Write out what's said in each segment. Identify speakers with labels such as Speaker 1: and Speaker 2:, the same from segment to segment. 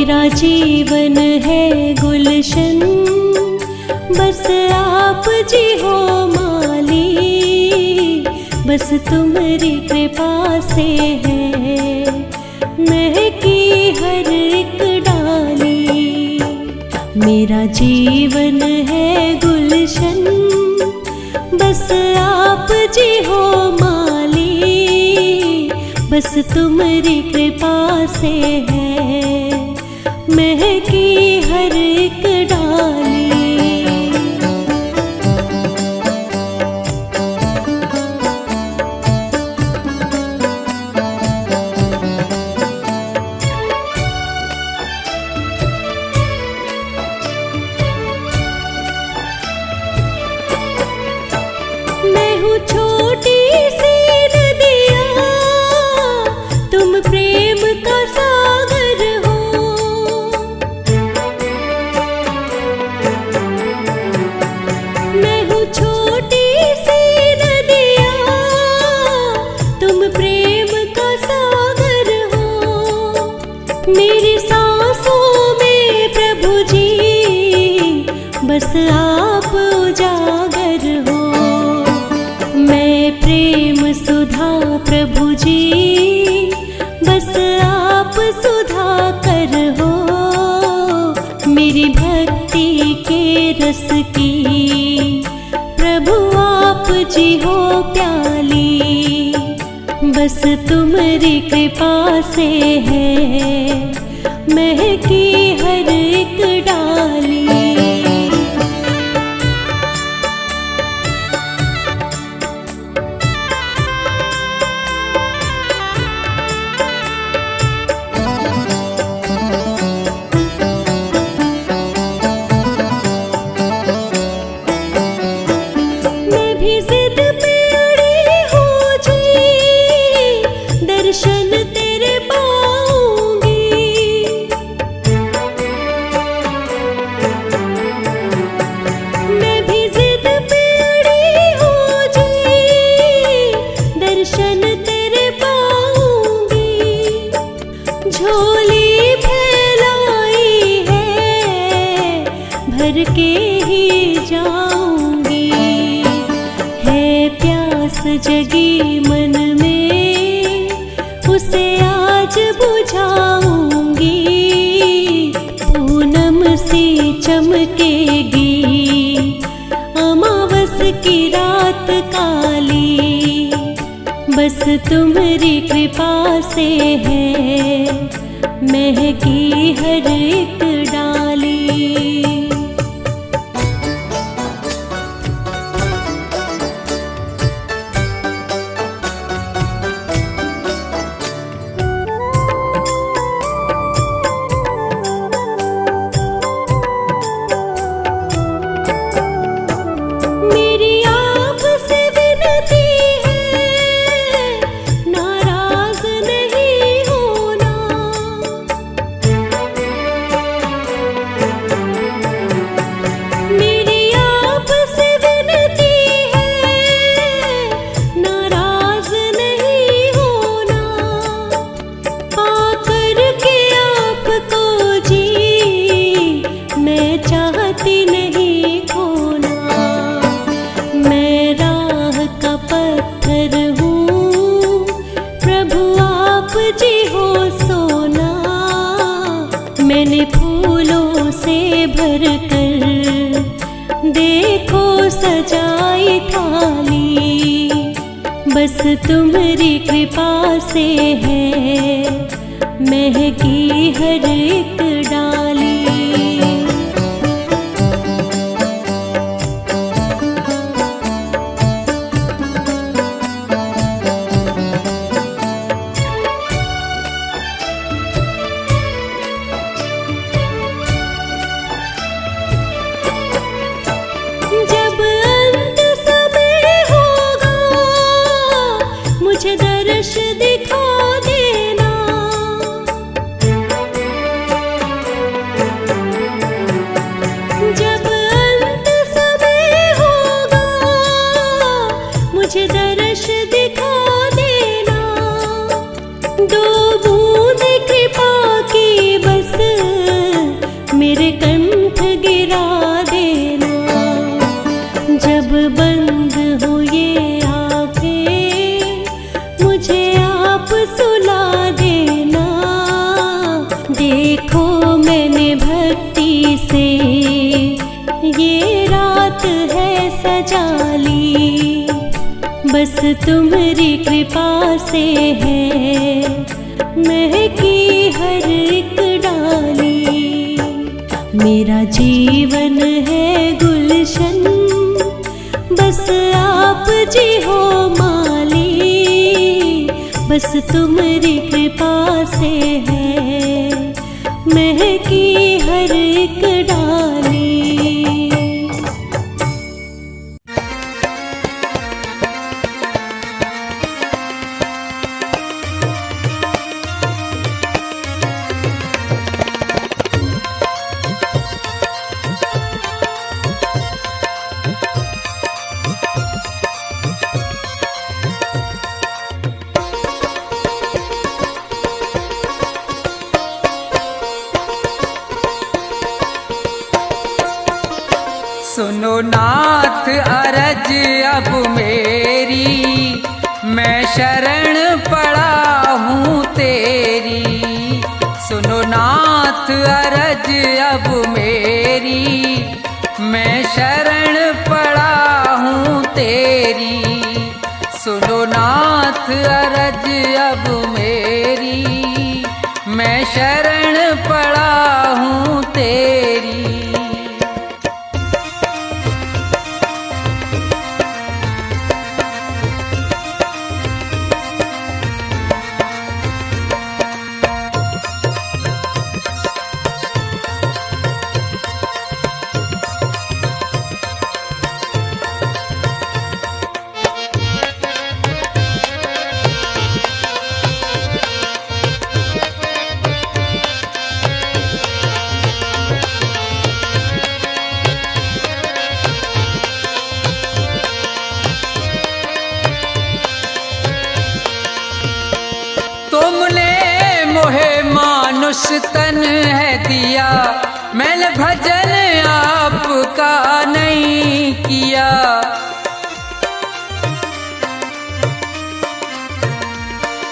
Speaker 1: मेरा जीवन है गुलशन, बस आप जी हो माली, बस तुम्हारी कृपा से है महकी हर एक डाली। मेरा जीवन है गुलशन, बस आप जी हो माली, बस तुम्हारी कृपा से है महकी हर एक डाली। मैं हूँ छोटी सी नदिया, तुम प्रेम का सागर हो। मैं हूँ छोटी सी नदिया, तुम प्रेम का सागर हो। मेरी सांसों में प्रभु जी बस आप उजागर हो। मैं प्रेम सुधा प्रभु जी, बस आप सुधा कर हो। मेरी भक्ति के रस की प्रभु आप जी हो प्याली, बस तुम्हारी कृपा से है महकी हर एक डाली। दर्शन तेरे पाऊंगी, मैं भी जिद पे अड़ी हूँ जी, दर्शन तेरे पाऊंगी। झोली फैलाई है भर के ही जाऊंगी, है प्यास जगी मन में उसे आज बुझाऊंगी। पूनम सी चमकेगी अमावस की रात काली, बस तुम्हारी कृपा से है महकी हर एक डाली। मैंने फूलों से भर कर देखो सजाई थाली, बस तुम्हारी कृपा से है महकी हर एक डाली। मुझे दर्श दिखा देना, तुम्हारी कृपा से है महकी हर एक डाली। मेरा जीवन है गुलशन, बस आप जी हो माली। बस तुम्हारी कृपा से है महकी हर एक डाली।
Speaker 2: सुनो नाथ अरज अब मेरी, मैं शरण पड़ा हूँ तेरी। सुनो नाथ अरज अब मेरी, मैं शरण पड़ा हूँ तेरी। सुनो नाथ अरज अब मेरी, मैं शरण पड़ा हूँ तेरी। मानुष तन है दिया, मैंने भजन आपका नहीं किया।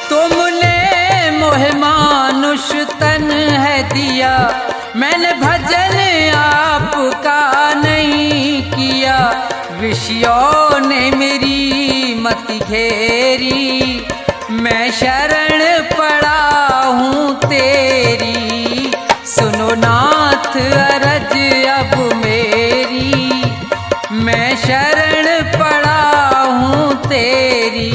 Speaker 2: तुमने मोहे मानुष तन है दिया, मैंने भजन आपका नहीं किया। विषयों ने मेरी मति घेरी, मैं शरण पड़ा हूँ तेरी। सुनो नाथ अरज अब मेरी, मैं शरण पड़ा हूँ तेरी।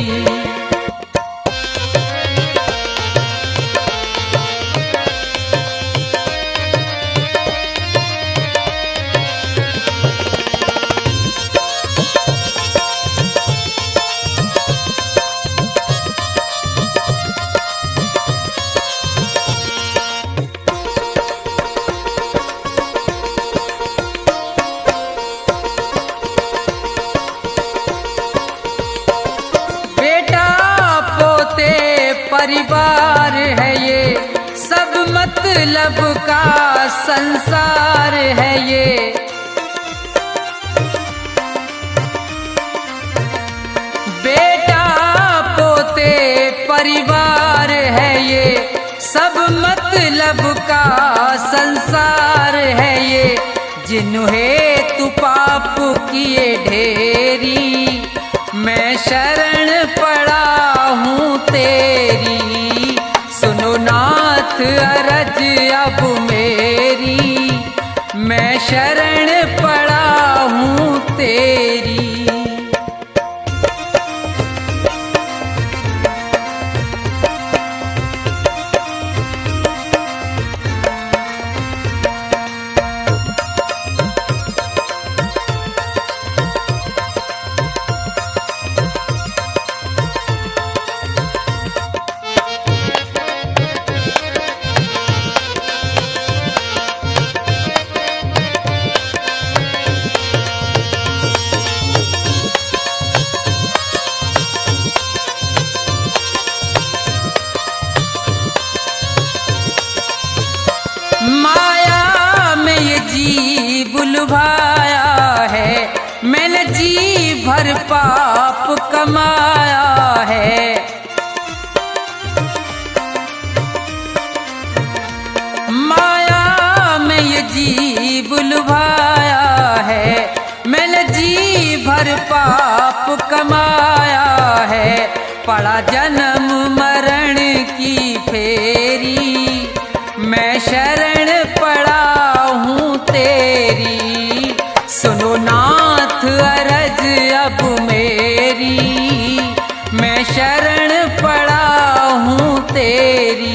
Speaker 2: परिवार है ये, सब मतलब का संसार है ये। बेटा पोते परिवार है ये, सब मतलब का संसार है ये। जिन्हें तू पाप किए ढेरी, मैं शरण पड़ा हूँ तेरी। सुनो नाथ अरज अब मेरी, मैं शरण पड़ा हूँ तेरी। लुभाया है, मैंने जी भर पाप कमाया है। माया में ये जीव लुभाया है, मैंने जी भर पाप कमाया है। पड़ा जन्म मरण की फेरी, मैं शरण पड़ा हूँ तेरी। सुनो नाथ अरज अब मेरी, मैं शरण पड़ा हूँ तेरी।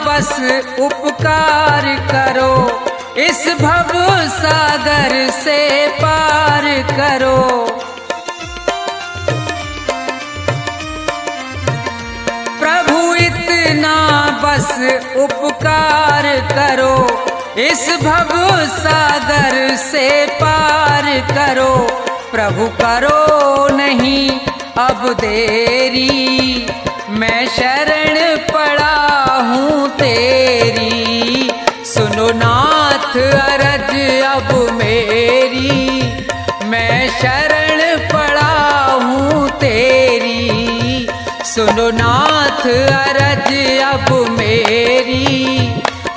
Speaker 2: बस उपकार करो, इस भव सागर से पार करो। प्रभु इतना बस उपकार करो, इस भव सागर से पार करो। प्रभु करो नहीं अब देरी, मैं शरण पड़ा हूँ तेरी। सुनो नाथ अरज अब मेरी, मैं शरण पड़ा हूँ तेरी। सुनो नाथ अरज अब मेरी,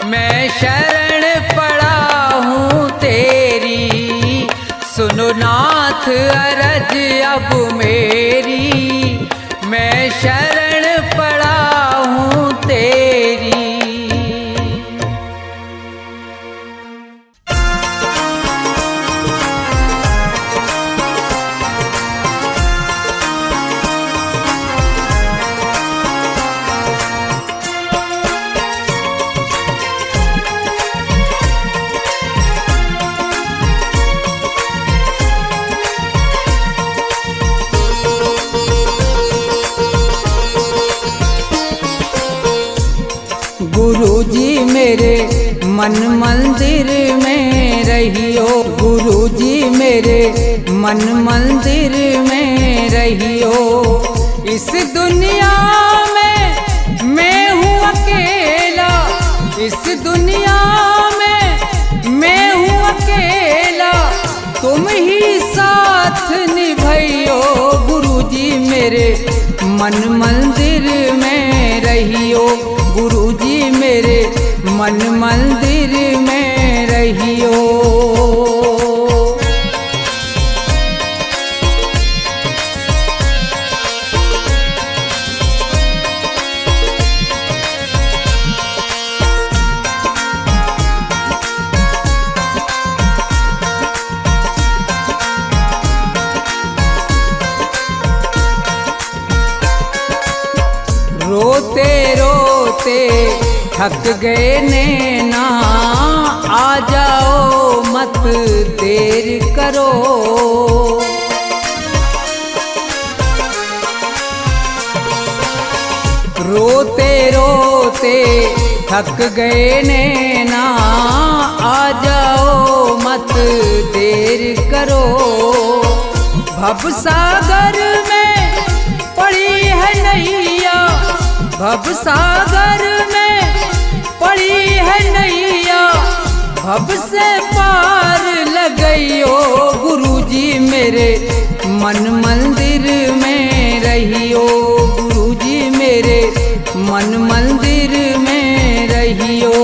Speaker 2: मैं शरण पड़ा हूँ तेरी। सुनो नाथ अरज अब मेरी, मैं शरण पड़ा हूँ तेरी। गुरुजी मेरे मन मंदिर में रहियो, गुरुजी मेरे मन मंदिर में रहियो। इस दुनिया में मैं हूँ अकेला, इस दुनिया में मैं हूँ अकेला, तुम ही साथ निभाइयो। गुरुजी मेरे मन मंदिर में रहियो, गुरुजी मेरे मन मंदिर में रहियो। रोते रोते थक गए नैना, आ जाओ मत देर करो। रोते रोते थक गए नैना, आ जाओ मत देर करो। भव सागर में पड़ी है नैया, भव सागर में पड़ी है नैया, भव से पार लगइयो। गुरुजी मेरे मन मंदिर में रहियो, गुरुजी मेरे मन मंदिर में रहियो।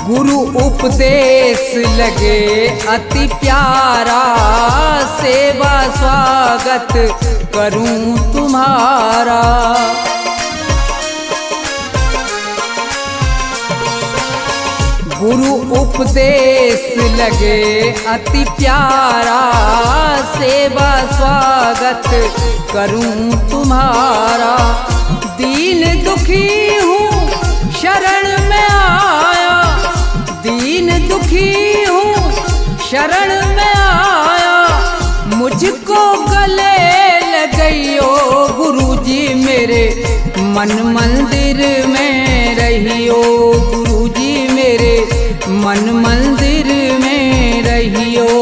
Speaker 2: गुरु उपदेश लगे अति प्यारा, सेवा स्वागत करूं तुम्हारा। गुरु उपदेश लगे अति प्यारा, सेवा स्वागत करूं तुम्हारा। दीन दुखी हूँ शरण में आया, दीन मुझको गले लगइयो गुरुजी मेरे मन मंदिर में रहियो, गुरुजी मेरे मन मंदिर में रहियो।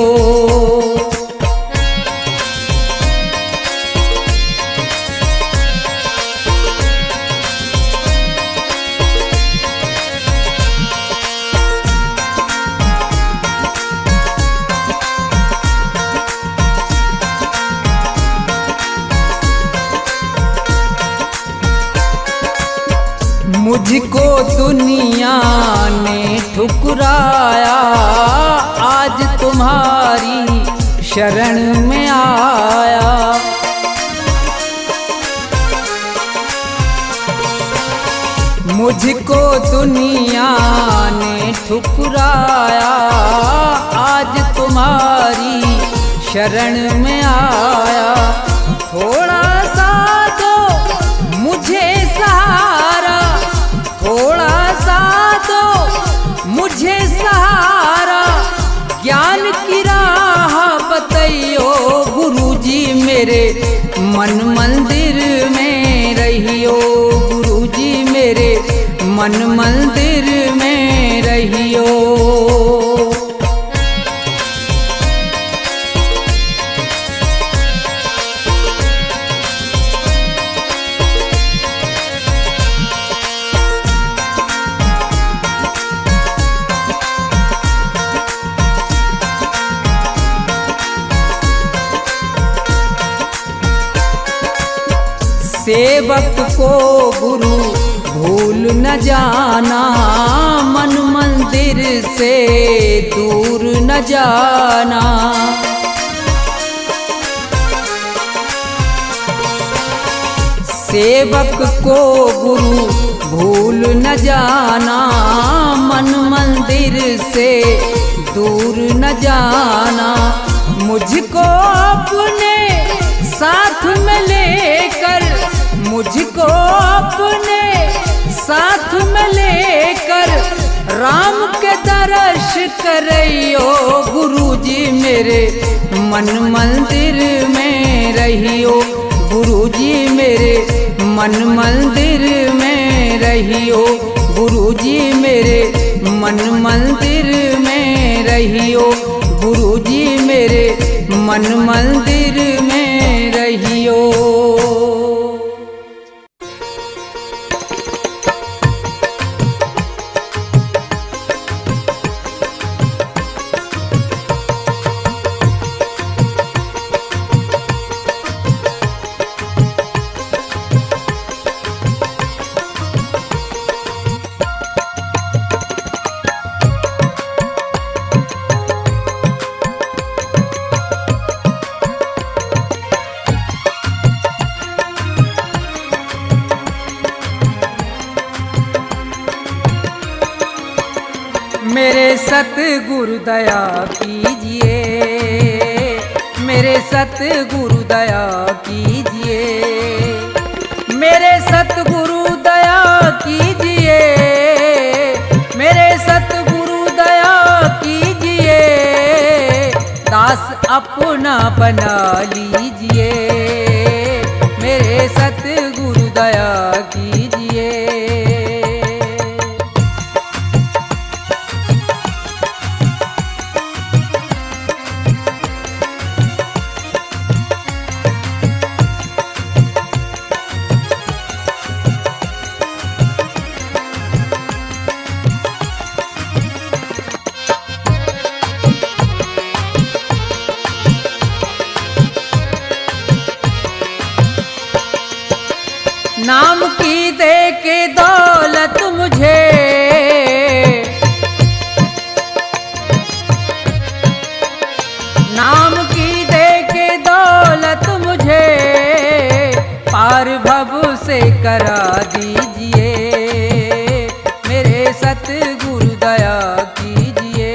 Speaker 2: मुझको दुनिया ने ठुकराया, आज तुम्हारी शरण में आया। मुझको दुनिया ने ठुकराया, आज तुम्हारी शरण में आया। थोड़ा सा दो मुझे सहारा, थोड़ा सा दो मुझे सहारा, ज्ञान की राह बतइयो गुरुजी मेरे मन मंदिर में रहियो, गुरुजी मेरे मन मंदिर में रहियो। सेवक को गुरु भूल न जाना, मन मंदिर से दूर न जाना। सेवक को गुरु भूल न जाना, मन मंदिर से दूर न जाना। मुझको अपने साथ में लेकर, मुझको अपने साथ में लेकर राम के दर्श करइयो गुरुजी मेरे मन मंदिर में रहियो, गुरुजी मेरे मन मंदिर में रहियो, गुरुजी मेरे मन मंदिर में रहियो, गुरुजी मेरे मन मंदिर में रहियो। मेरे सतगुरु दया कीजिए, मेरे सतगुरु दया कीजिए, मेरे सतगुरु दया कीजिए, मेरे सतगुरु दया कीजिए। दास अपना बना लीजिए, मेरे सतगुरु दया कीजिए। नाम की दे के दौलत मुझे, नाम की दे के दौलत मुझे पार भव से करा दीजिए, मेरे सतगुरु दया कीजिए।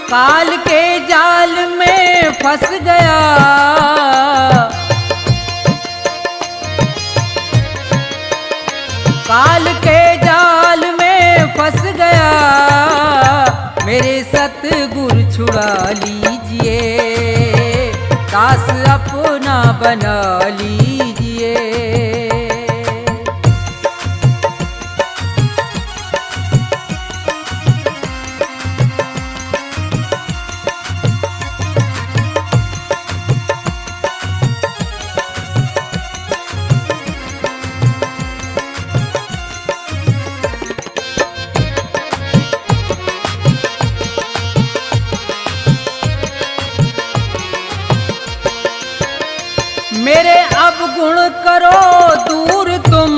Speaker 2: काल के जाल में फंस गया, काल के जाल में फंस गया, मेरे सतगुरु छुड़ा लीजिए, दास अपना बना लीजिए। मेरे अवगुण करो दूर तुम,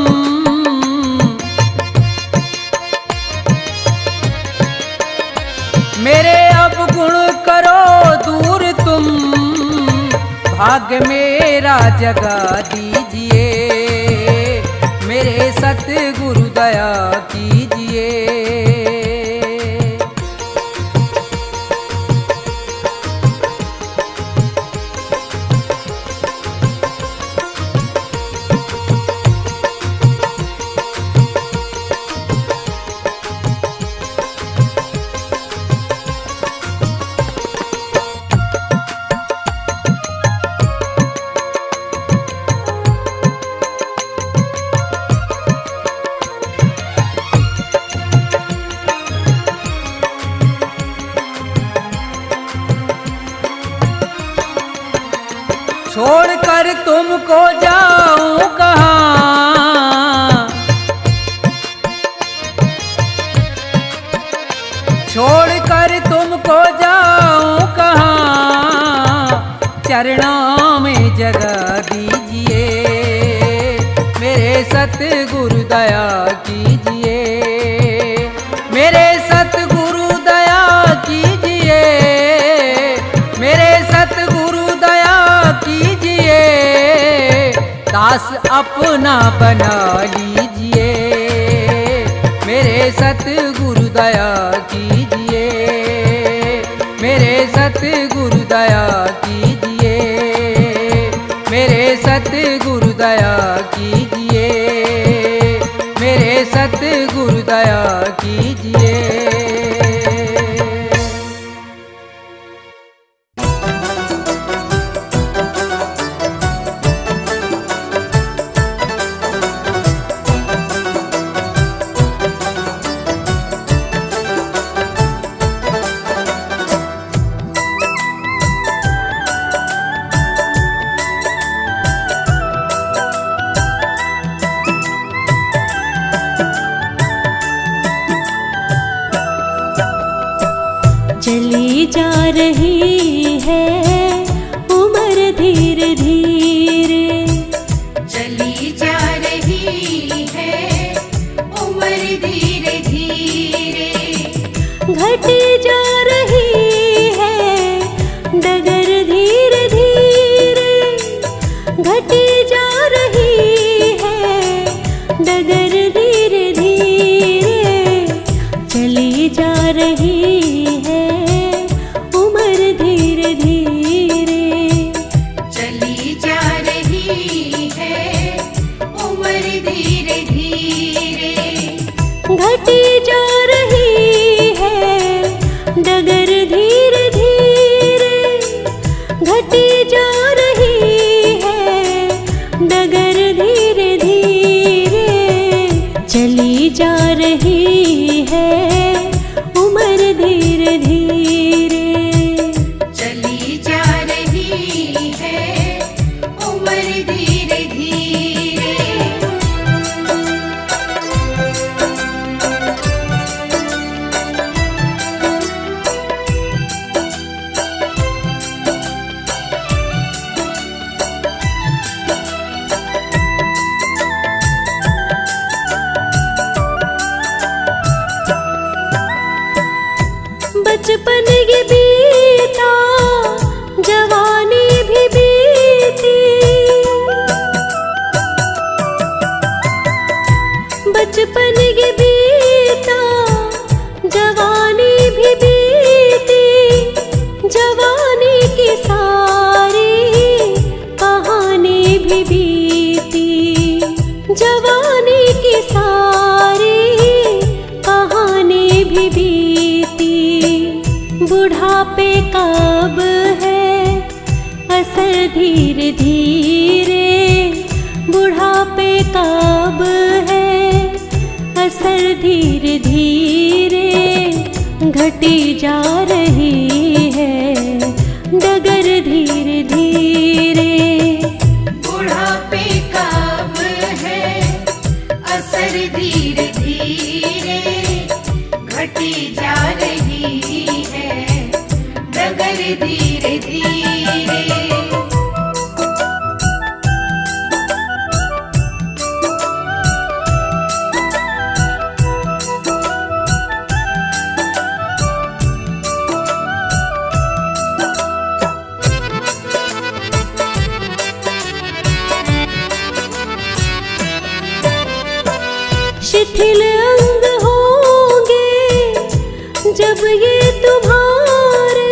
Speaker 2: मेरे अवगुण करो दूर तुम, भाग्य मेरा जगा दीजिए, मेरे सतगुरु दया कीजिए। छोड़कर तुमको जाऊं कहाँ, छोड़कर तुमको जाऊं कहाँ, चरणों में जगह दीजिए, मेरे सतगुरु दया कीजिए, मेरे सतगुरु दया कीजिए, मेरे सतगुरु दया कीजिए, दास अपना बना लीजिए, मेरे सतगुरु दया कीजिए, मेरे सतगुरु दया कीजिए, मेरे सतगुरु दया कीजिए, मेरे सतगुरु दया कीजिए।
Speaker 1: चली जा रही है उम्र धीरे धीरे,
Speaker 3: चली जा रही है उम्र धीरे धीरे,
Speaker 1: घटी जा रही है डगर धीरे धीरे, घटी जा रही है डगर धीरे धीरे, चली जा रही है उम्र धीरे धीरे,
Speaker 3: चली जा रही है उम्र धीरे धीरे,
Speaker 1: घटी जा रही है डगर धीरे धीरे, घटी जा रही है डगर धीरे धीरे, चली जा रही है उम्र धीरे धीरे,
Speaker 3: चली जा रही है उम्र धीरे धीरे।
Speaker 1: धीरे बुढ़ापे का अब है असर, धीरे धीरे घटी जा रही है डगर, धीरे धीरे
Speaker 3: बुढ़ापे का अब है असर, धीरे धीरे घटी जा रही है डगर, धीरे धीरे।
Speaker 1: शिथिल अंग होंगे जब ये तुम्हारे,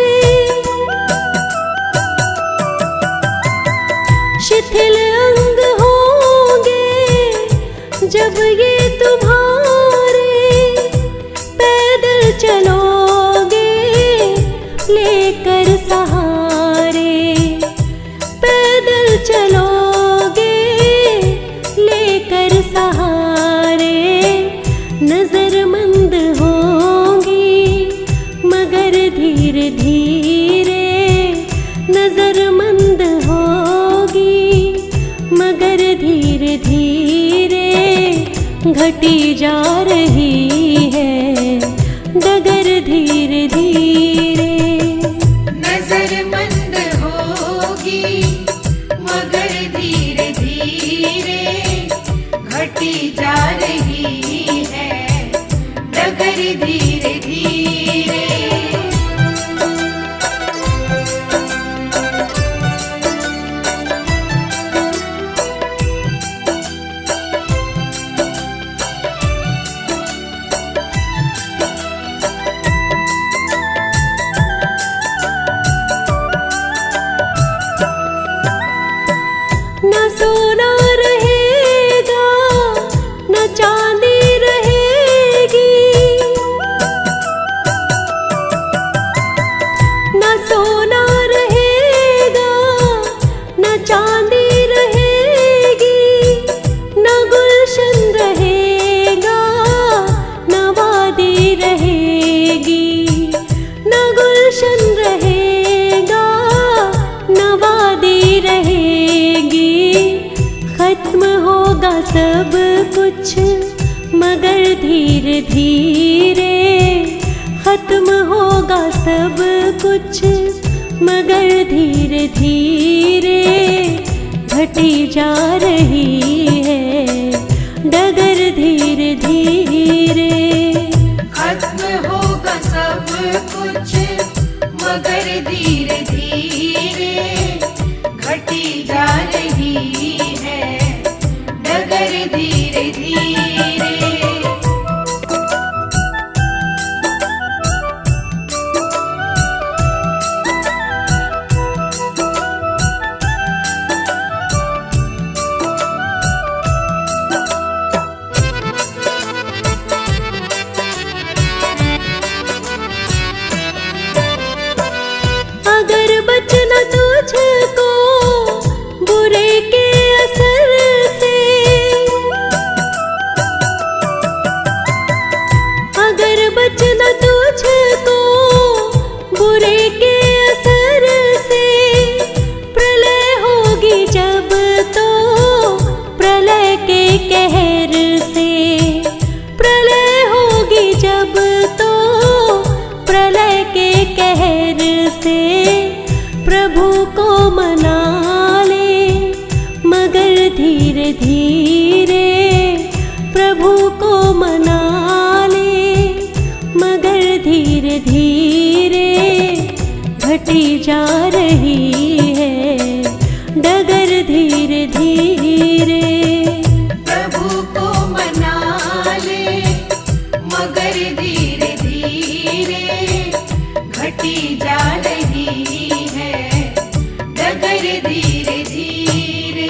Speaker 1: शिथिल अंग होंगे जब ये तुम्हारे, पैदल चलोगे लेकर सहारे, पैदल चलोगे लेकर सहारे, नजरमंद होंगी मगर धीरे धीरे, नजरमंद होगी मगर धीरे धीरे घटी जा रही है डगर, धीरे धीरे
Speaker 3: नजरमंद होगी मगर धीरे धीरे घटी जा रही है डगर, धीरे धीरे।
Speaker 1: न सोना रहेगा न चांदी रहेगी, न सोना रहेगा न चांदी रहेगी, न गुलशन रहेगा न वादी रहेगी, न गुलशन रहेगा न वादी रहेगी, खत्म होगा सब कुछ मगर धीरे धीरे, खत्म होगा सब कुछ मगर धीरे धीरे घटी जा रही है डगर, धीरे धीरे
Speaker 3: खत्म होगा सब कुछ मगर धीरे धीरे घटी जा रही है डगर, धीरे धीरे।
Speaker 1: अगर बचना तुझको बुरे के असर से, अगर बचना तुझको बुरे के असर से, प्रलय होगी जब तो प्रलय के कहर से, प्रलय होगी जब तो प्रलय के कहर से, प्रभु को मना ले मगर धीरे धीरे, प्रभु को मना ले मगर धीरे धीरे घटी जा रही है डगर, धीरे धीरे
Speaker 3: प्रभु को मना ले मगर धीरे धीरे घटी जा रही है डगर, धीरे धीरे।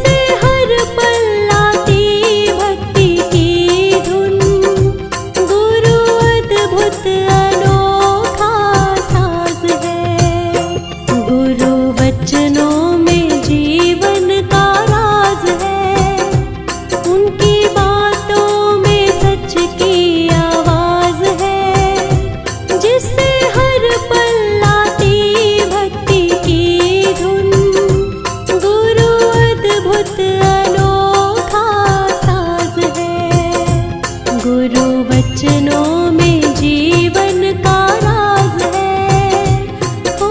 Speaker 1: जिससे हर पल आती भक्ति की धुन। गुरु अद्भुत अनोखा साज है, गुरु वचनों में जीवन का राज है। उनकी बातों में सच की आवाज है, जिससे हर पल आती भक्ति की धुन। गुरु अद्भुत अनोखा साज है, गुरु वचनों में जीवन का राज है। ओ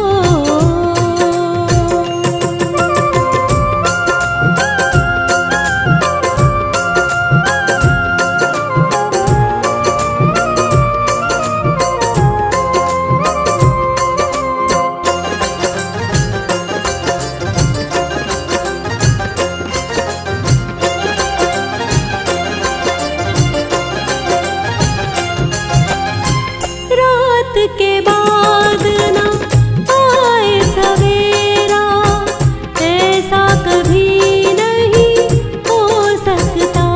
Speaker 1: रात के बाद ना आए सवेरा, ऐसा कभी नहीं हो सकता।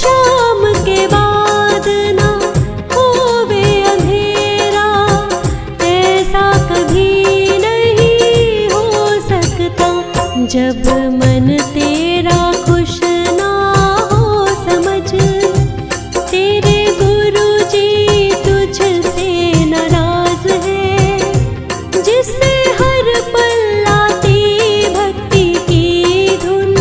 Speaker 1: शाम के बाद ना होवे अंधेरा, ऐसा कभी नहीं हो सकता। जब मन तेरा खुश ना हो समझ, तेरे गुरु जी तुझसे नाराज है। जिससे हर पल आती भक्ति की धुन।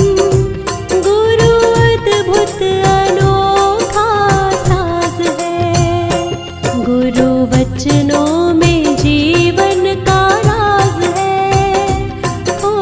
Speaker 1: गुरु अद्भुत अनोखा साज है, गुरु वचनों में जीवन का राज है। ओ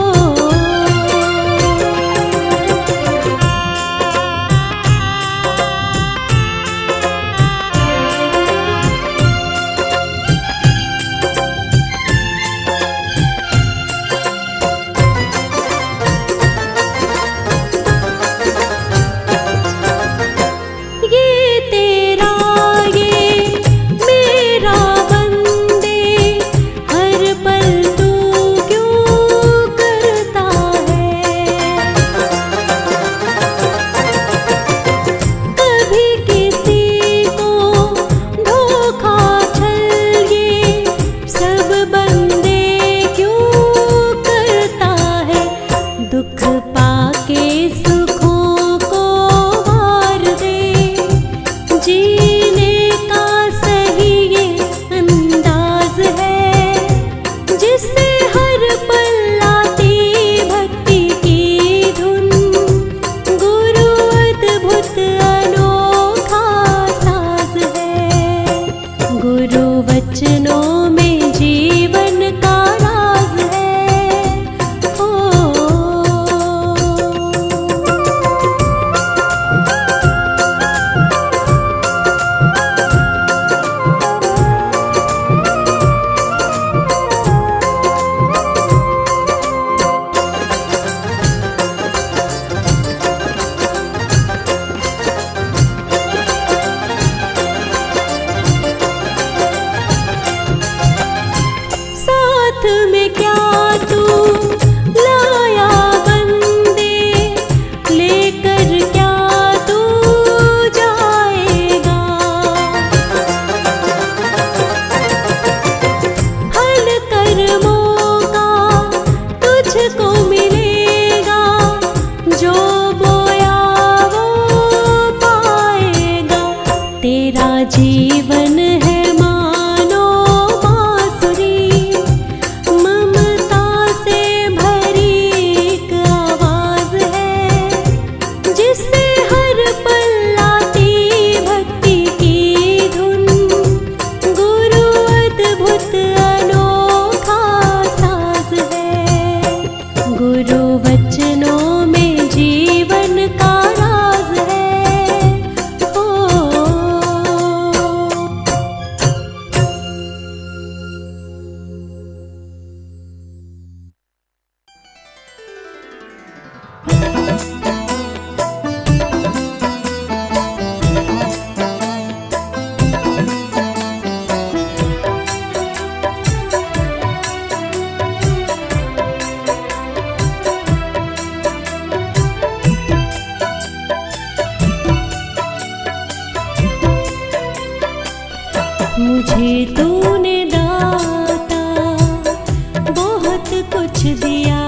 Speaker 1: दिया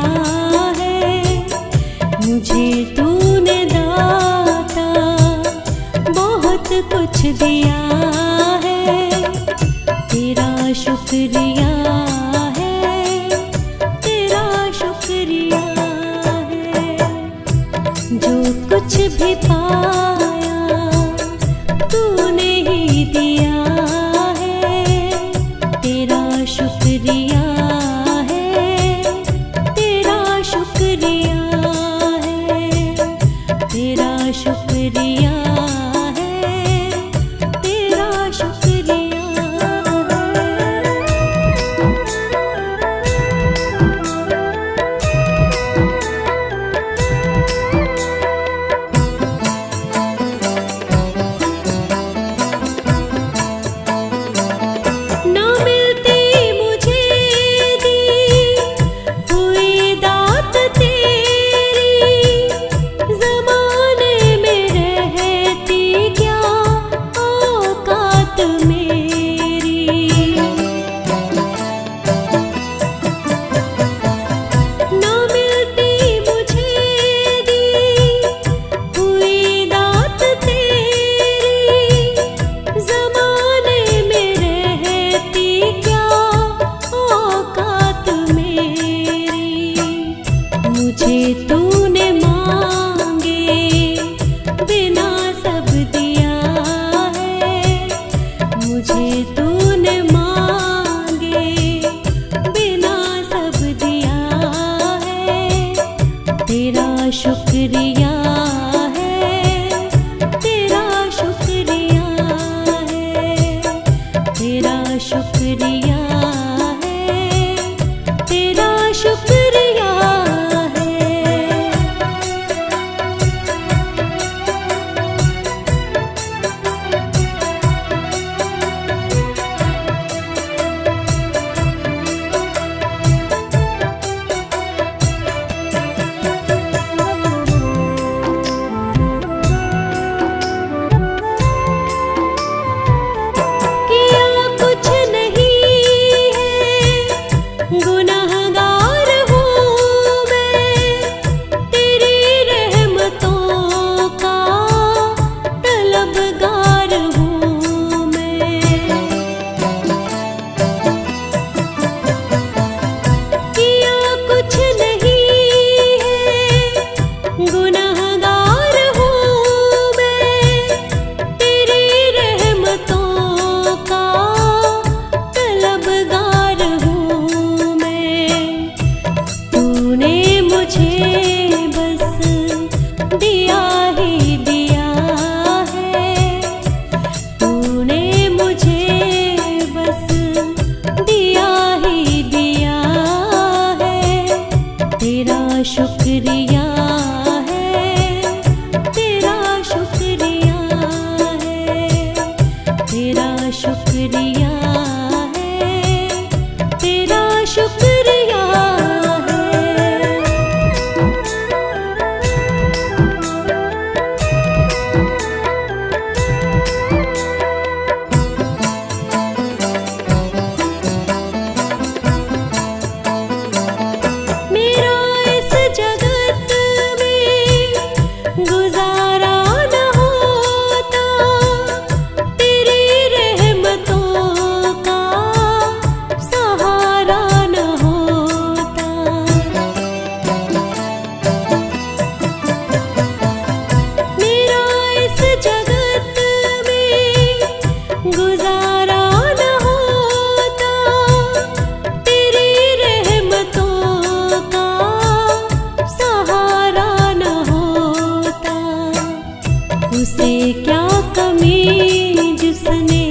Speaker 1: है मुझे तूने दाता, बहुत कुछ दिया है, तेरा शुक्रिया है, तेरा शुक्रिया है। जो कुछ भी पाया तूने ही दिया है, तेरा शुक्रिया है, तेरा शुक्रिया है, तेरा शुक्रिया है, तेरा शुक्रिया है। ना मिलती मुझे दी हुई दात तेरी, ज़माने में रहती क्या औकात मेरी। ना मिलती मुझे दी हुई दात तेरी, ज़माने में रहती क्या औकात मेरी। मुझे तूने मांगे बिना सब दिया है, मुझे तूने मांगे बिना सब दिया है, तेरा शुक्रिया है, तेरा शुक्रिया है, तेरा शुक्रिया है, तेरा शुक्रिया है। किया कुछ नहीं है, गुनहगार हूँ मैं, तेरी रहमतों का तलबगार हूँ मैं। किया कुछ नहीं है, गुनहगार हूँ मैं, तेरी रहमतों का तलबगार हूँ मैं। तूने मुझे बस दिया ही दिया है, तूने मुझे बस दिया ही दिया है, तेरा शुक्रिया है, तेरा शुक्रिया है, तेरा शुक्रिया है, तेरा शुक्रिया है। मेरा इस जगत में गुजारा न होता, तेरी रहमतों का सहारा न होता। मेरा इस जगत में गुजारा न होता, तेरी रहमतों का सहारा न होता। उसे क्या कमी जिसने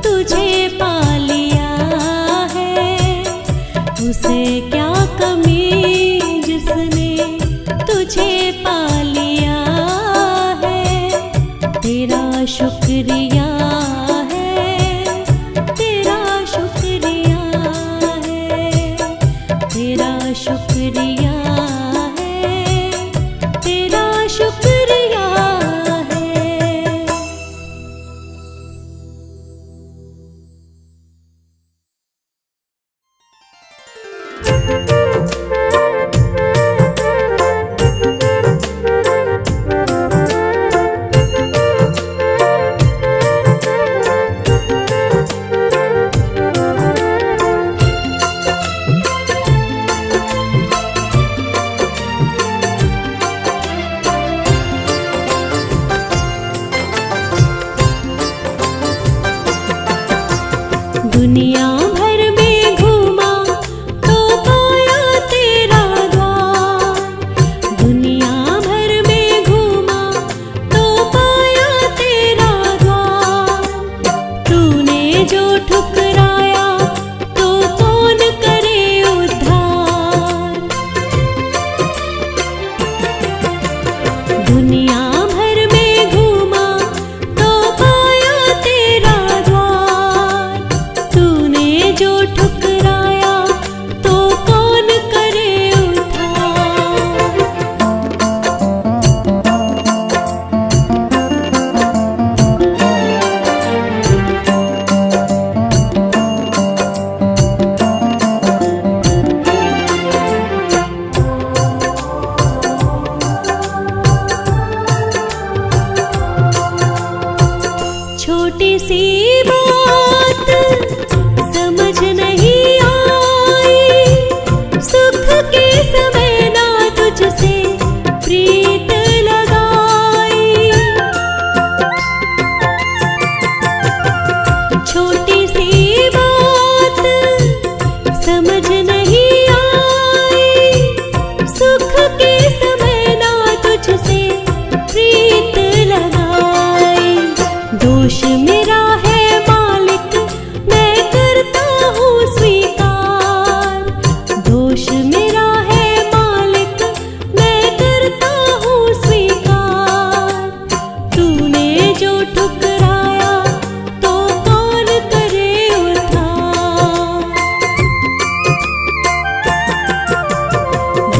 Speaker 1: तुझे पा लिया है, उसे क्या कमी जिसने तुझे पा लिया है, तेरा शुक्रिया है, तेरा शुक्रिया है, तेरा शुक्रिया है, तेरा शुक्रिया है।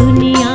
Speaker 1: दुनिया